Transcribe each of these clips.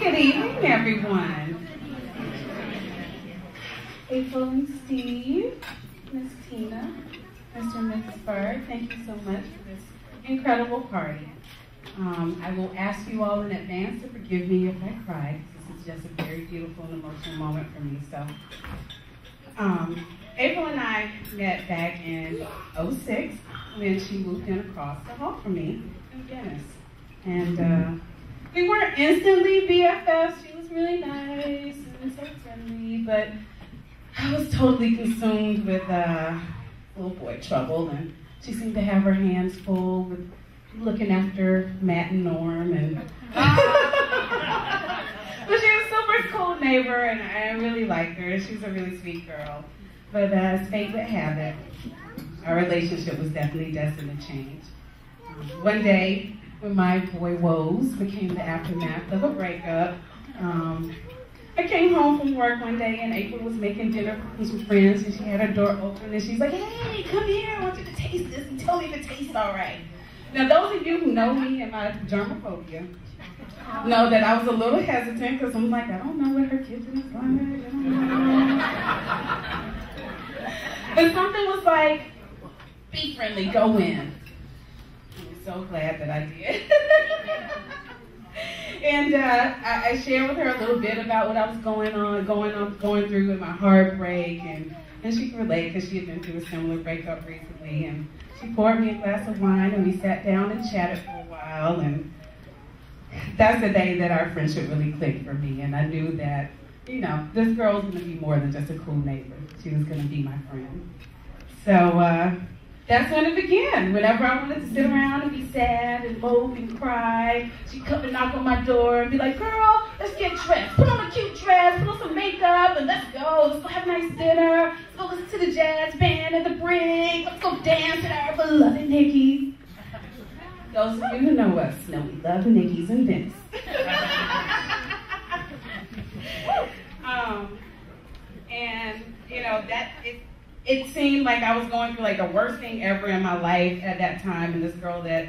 Good evening, everyone. April and Steve, Miss Tina, Mr. and Mrs. Bird, thank you so much for this incredible party. I will ask you all in advance to forgive me if I cry, because this is just a very beautiful and emotional moment for me. So, April and I met back in '06 when she moved in across the hall from me in Venice. And we weren't instantly BFFs. She was really nice and so friendly, but I was totally consumed with little boy trouble, and she seemed to have her hands full with looking after Matt and Norm, and but she was a super cool neighbor, and I really liked her. She was a really sweet girl. But as fate would have it, our relationship was definitely destined to change. One day, when my boy woes became the aftermath of a breakup, I came home from work one day and April was making dinner with some friends, and she had her door open and she's like, "Hey, come here, I want you to taste this and tell me if it tastes all right." Now, those of you who know me and my germophobia know that I was a little hesitant because I'm like, I don't know what her kitchen is like. But something was like, be friendly, go in. I'm so glad that I did. And I shared with her a little bit about what I was going through with my heartbreak, and she could relate because she had been through a similar breakup recently. And she poured me a glass of wine, and we sat down and chatted for a while. And that's the day that our friendship really clicked for me. And I knew that, you know, this girl was going to be more than just a cool neighbor. She was going to be my friend. So that's when it began. Whenever I wanted to sit around and be sad and mope and cry, she'd come and knock on my door and be like, "Girl, let's get dressed. Put on a cute dress, put on some makeup, and let's go. Let's go have a nice dinner. Let's go listen to the jazz band at the Brig. Let's go dance at our beloved Nicky's." Those of you who know us know we love Nicky's and Vince. And, you know, it seemed like I was going through like the worst thing ever in my life at that time, and this girl that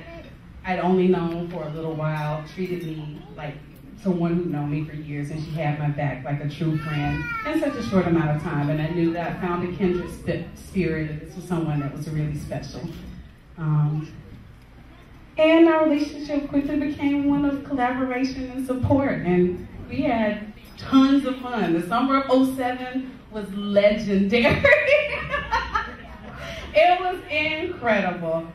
I'd only known for a little while treated me like someone who'd known me for years, and she had my back like a true friend in such a short amount of time. And I knew that I found a kindred spirit, and this was someone that was really special. And our relationship quickly became one of collaboration and support, and we had tons of fun. The summer of '07 was legendary. It was incredible.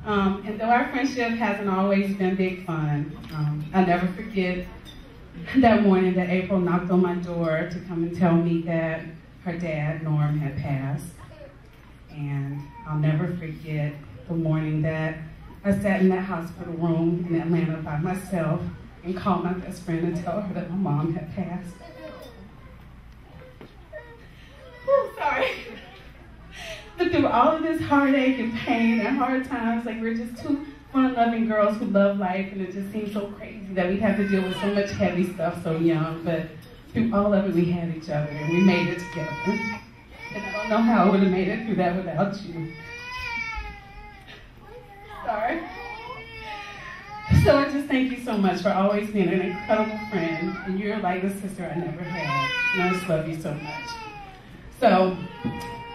And though our friendship hasn't always been big fun, I'll never forget that morning that April knocked on my door to come and tell me that her dad, Norm, had passed. And I'll never forget the morning that I sat in that hospital room in Atlanta by myself and called my best friend and told her that my mom had passed. Oh, sorry. But through all of this heartache and pain and hard times, like we're just two fun-loving girls who love life, and it just seems so crazy that we have to deal with so much heavy stuff so young. But through all of it, we had each other, and we made it together. And I don't know how I would have made it through that without you. Sorry. So I just thank you so much for always being an incredible friend, and you're like the sister I never had, and I just love you so much. So,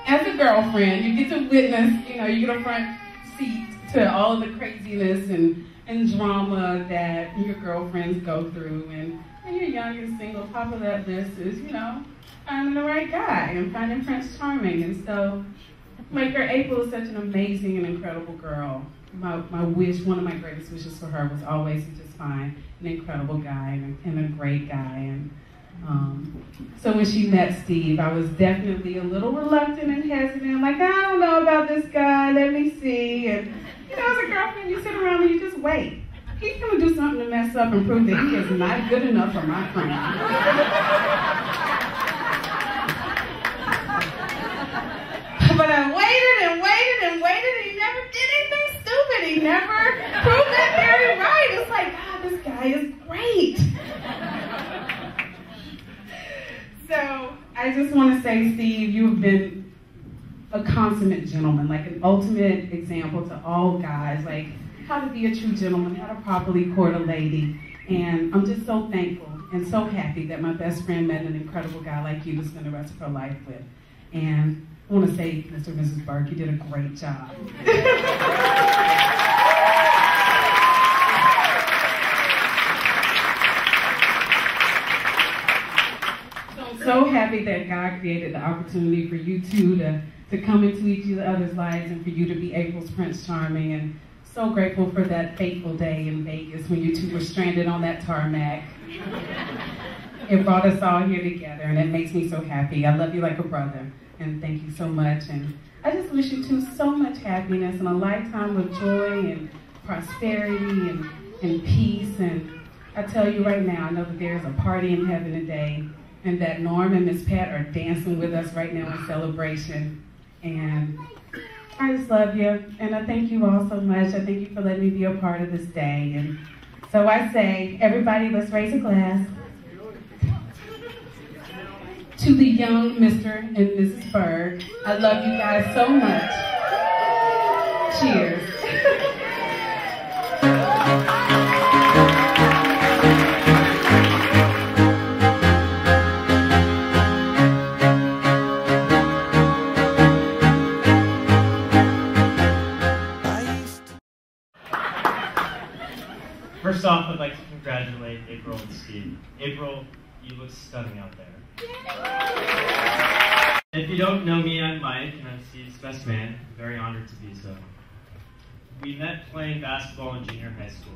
as a girlfriend, you get to witness, you know, you get a front seat to all of the craziness and drama that your girlfriends go through, and when you're young and single, top of that list is, you know, finding the right guy and finding Prince Charming. And so, my girl April is such an amazing and incredible girl. My wish, one of my greatest wishes for her was always to just find an incredible guy and a great guy. And so when she met Steve, I was definitely a little reluctant and hesitant, like, I don't know about this guy, let me see. And you know, as a girlfriend, you sit around and you just wait. He's gonna do something to mess up and prove that he is not good enough for my friend. But I waited and waited and waited, and he never did anything stupid. He never proved that very right. It's like, God, this guy is great. So I just want to say, Steve, you've been a consummate gentleman, like an ultimate example to all guys, like how to be a true gentleman, how to properly court a lady. And I'm just so thankful and so happy that my best friend met an incredible guy like you to spend the rest of her life with. And I want to say, Mr. and Mrs. Burke, you did a great job. So happy that God created the opportunity for you two to come into each other's lives and for you to be April's Prince Charming, and so grateful for that fateful day in Vegas when you two were stranded on that tarmac. It brought us all here together, and it makes me so happy. I love you like a brother, and thank you so much. And I just wish you two so much happiness and a lifetime of joy and prosperity and peace. And I tell you right now, I know that there's a party in heaven today, and that Norm and Miss Pat are dancing with us right now in celebration. And I just love you, and I thank you all so much. I thank you for letting me be a part of this day. And so I say, everybody, let's raise a glass to the young Mr. and Mrs. Berg. I love you guys so much. Cheers. First off, I'd like to congratulate April and Steve. April, you look stunning out there. If you don't know me, I'm Mike, and I'm Steve's best man. I'm very honored to be so. We met playing basketball in junior high school.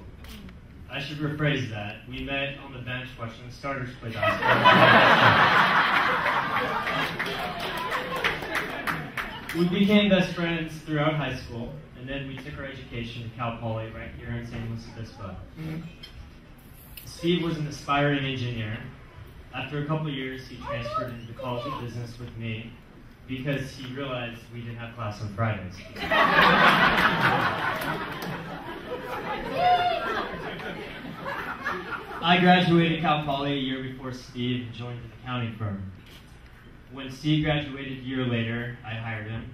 I should rephrase that. We met on the bench watching the starters play basketball. We became best friends throughout high school, and then we took our education to Cal Poly right here in San Luis Obispo. Steve was an aspiring engineer. After a couple years, he transferred into the College of Business with me because he realized we didn't have class on Fridays. I graduated Cal Poly a year before Steve and joined an accounting firm. When Steve graduated a year later, I hired him.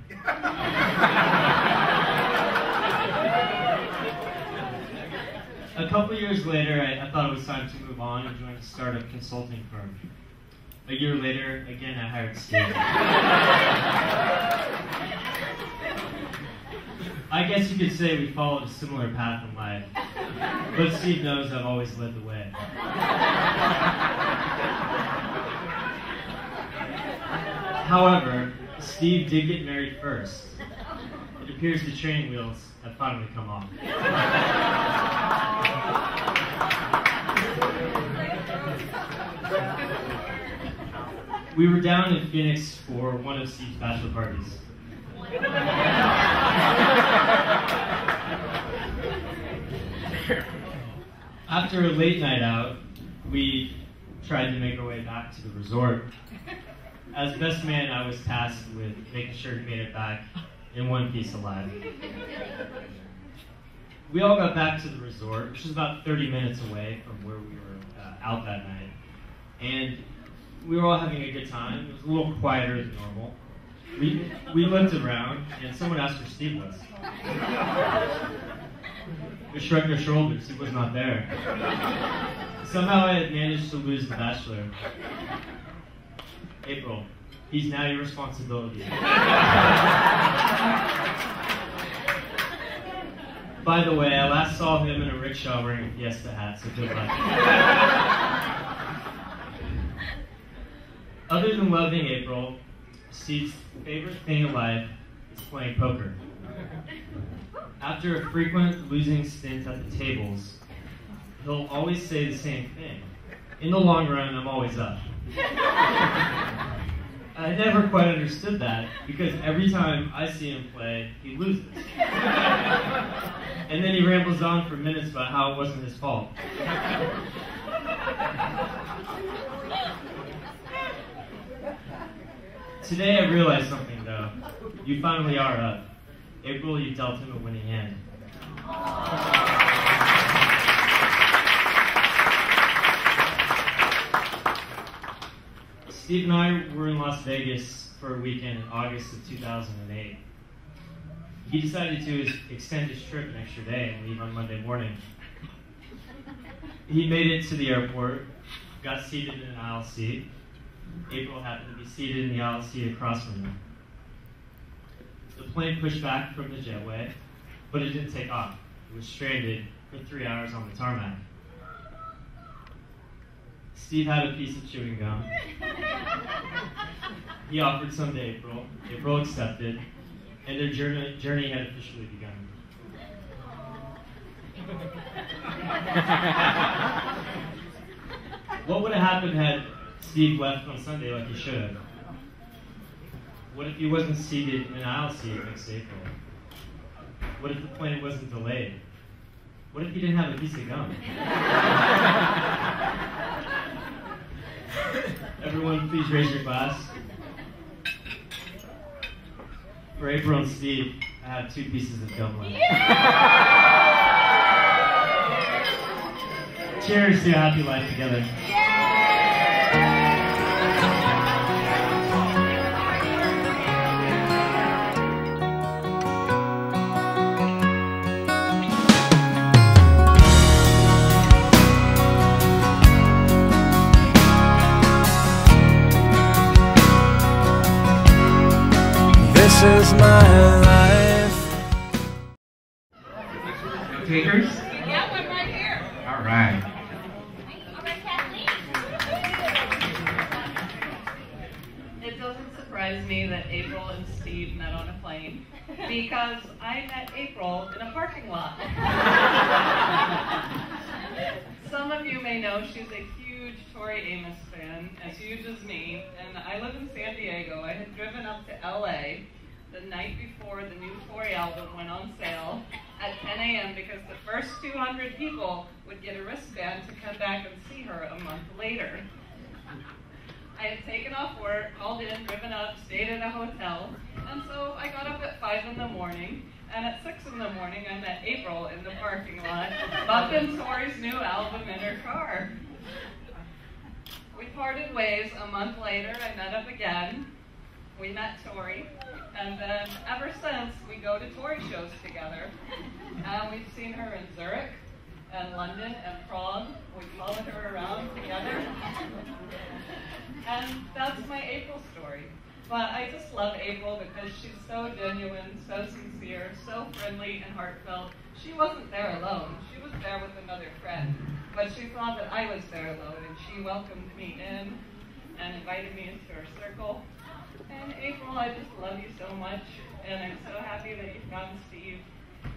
A couple years later, I thought it was time to move on and join a startup consulting firm. A year later, again, I hired Steve. I guess you could say we followed a similar path in life, but Steve knows I've always led the way. However, Steve did get married first. It appears the training wheels have finally come off. We were down in Phoenix for one of Steve's bachelor parties. After a late night out, we tried to make our way back to the resort. As best man, I was tasked with making sure he made it back in one piece alive. We all got back to the resort, which is about 30 minutes away from where we were out that night. And we were all having a good time. It was a little quieter than normal. We looked around, and someone asked where Steve was. We shrugged our shoulders. He was not there. Somehow I had managed to lose the bachelor. April, he's now your responsibility. By the way, I last saw him in a rickshaw wearing a Fiesta hat, so good luck. Other than loving April, Steve's favorite thing in life is playing poker. After a frequent losing stint at the tables, he'll always say the same thing. In the long run, I'm always up. I never quite understood that, because every time I see him play, he loses. And then he rambles on for minutes about how it wasn't his fault. Today I realized something, though. You finally are up. April, you dealt him a winning hand. Steve and I were in Las Vegas for a weekend in August of 2008. He decided to extend his trip an extra day and leave on Monday morning. He made it to the airport, got seated in an aisle seat. April happened to be seated in the aisle seat across from him. The plane pushed back from the jetway, but it didn't take off. It was stranded for 3 hours on the tarmac. Steve had a piece of chewing gum. He offered some to April. April accepted, and their journey had officially begun. What would have happened had Steve left on Sunday like he should have? What if he wasn't seated in an aisle seat next to April? What if the plane wasn't delayed? What if he didn't have a piece of gum? Everyone, please raise your glass. For April and Steve, I have 2 pieces of gum left. Cheers to a happy life together. This is my life. Takers? Yeah, I'm right here. All right. All right, Kathleen. It doesn't surprise me that April and Steve met on a plane because I met April in a parking lot. Some of you may know she's a huge Tori Amos fan, as huge as me, and I live in San Diego. I had driven up to LA the night before the new Tori album went on sale at 10 a.m. because the first 200 people would get a wristband to come back and see her a month later. I had taken off work, called in, driven up, stayed in a hotel, and so I got up at 5 in the morning, and at 6 in the morning I met April in the parking lot, bumping Tori's new album in her car. We parted ways a month later. I met up again. We met Tori, and then ever since we go to Tori shows together. We've seen her in Zurich and London and Prague. We followed her around together. And that's my April story. But I just love April because she's so genuine, so sincere, so friendly and heartfelt. She wasn't there alone. She was there with another friend. But she saw that I was there alone, and she welcomed me in and invited me into her circle. And April, I just love you so much, and I'm so happy that you found Steve.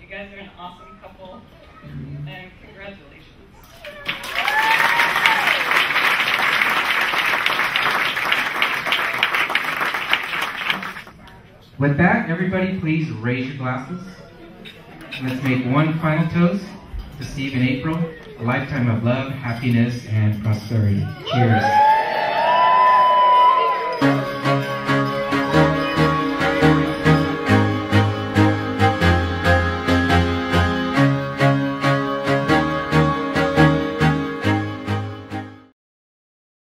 You guys are an awesome couple, and congratulations. With that, everybody please raise your glasses. Let's make one final toast to Steve and April. A lifetime of love, happiness, and prosperity. Cheers.